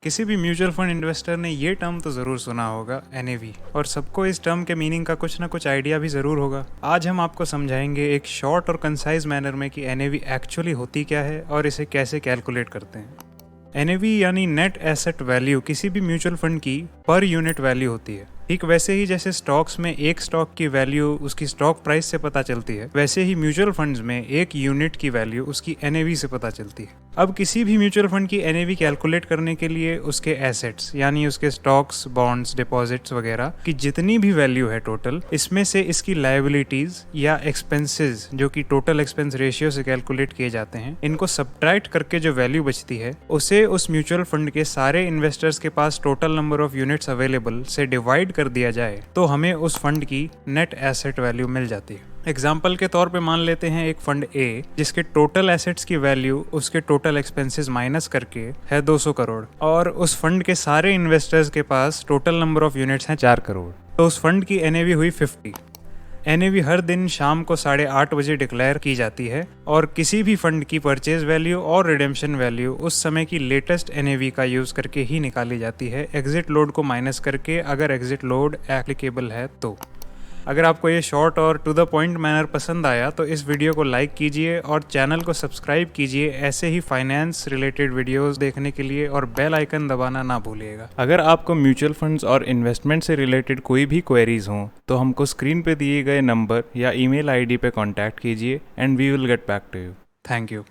किसी भी mutual fund investor ने ये टर्म तो ज़रूर सुना होगा, एनएवी, और सबको इस टर्म के मीनिंग का कुछ ना कुछ आइडिया भी ज़रूर होगा। आज हम आपको समझाएंगे एक शॉर्ट और कंसाइज मैनर में कि एनएवी एक्चुअली होती क्या है और इसे कैसे कैलकुलेट करते हैं। एनएवी यानी नेट एसेट वैल्यू किसी भी म्यूचुअल फंड की पर यूनिट वैल्यू होती है। ठीक वैसे ही जैसे स्टॉक्स में एक स्टॉक की वैल्यू उसकी स्टॉक प्राइस से पता चलती है, वैसे ही म्यूचुअल फंड्स में एक यूनिट की वैल्यू उसकी एनएवी से पता चलती है। अब किसी भी म्यूचुअल फंड की एनएवी कैलकुलेट करने के लिए उसके एसेट्स यानी उसके स्टॉक्स, बॉन्ड्स, डिपॉजिट्स वगैरह की जितनी भी वैल्यू है टोटल, इसमें से इसकी लायबिलिटीज या एक्सपेंसेस जो कि टोटल एक्सपेंस रेशियो से कैलकुलेट किए जाते हैं, इनको सब्ट्रैक्ट करके जो वैल्यू बचती है उसे उस म्यूचुअल फंड के सारे इन्वेस्टर्स के पास total number of units available से डिवाइड कर दिया जाए तो हमें उस फंड की नेट एसेट वैल्यू मिल जाती है। एग्जाम्पल के तौर पे मान लेते हैं एक फंड ए जिसके टोटल एसेट्स की वैल्यू उसके टोटल एक्सपेंसेस माइनस करके है 200 करोड़ और उस फंड के सारे इन्वेस्टर्स के पास टोटल नंबर ऑफ यूनिट्स हैं 4 करोड़, तो उस फंड की एनएवी हुई 50। एनएवी हर दिन शाम को 8:30 बजे डिक्लेयर की जाती है और किसी भी फंड की परचेज वैल्यू और रिडेम्पशन वैल्यू उस समय की लेटेस्ट एनएवी का यूज करके ही निकाली जाती है, एग्जिट लोड को माइनस करके, अगर एग्जिट लोड एप्लीकेबल है तो। अगर आपको ये शॉर्ट और टू द पॉइंट मैनर पसंद आया तो इस वीडियो को लाइक कीजिए और चैनल को सब्सक्राइब कीजिए ऐसे ही फाइनेंस रिलेटेड वीडियोस देखने के लिए, और बेल आइकन दबाना ना भूलिएगा। अगर आपको म्यूचुअल फंड्स और इन्वेस्टमेंट से रिलेटेड कोई भी क्वेरीज हों तो हमको स्क्रीन पे दिए गए नंबर या ईमेल आईडी पे कांटेक्ट कीजिए and we will get back to you. Thank you.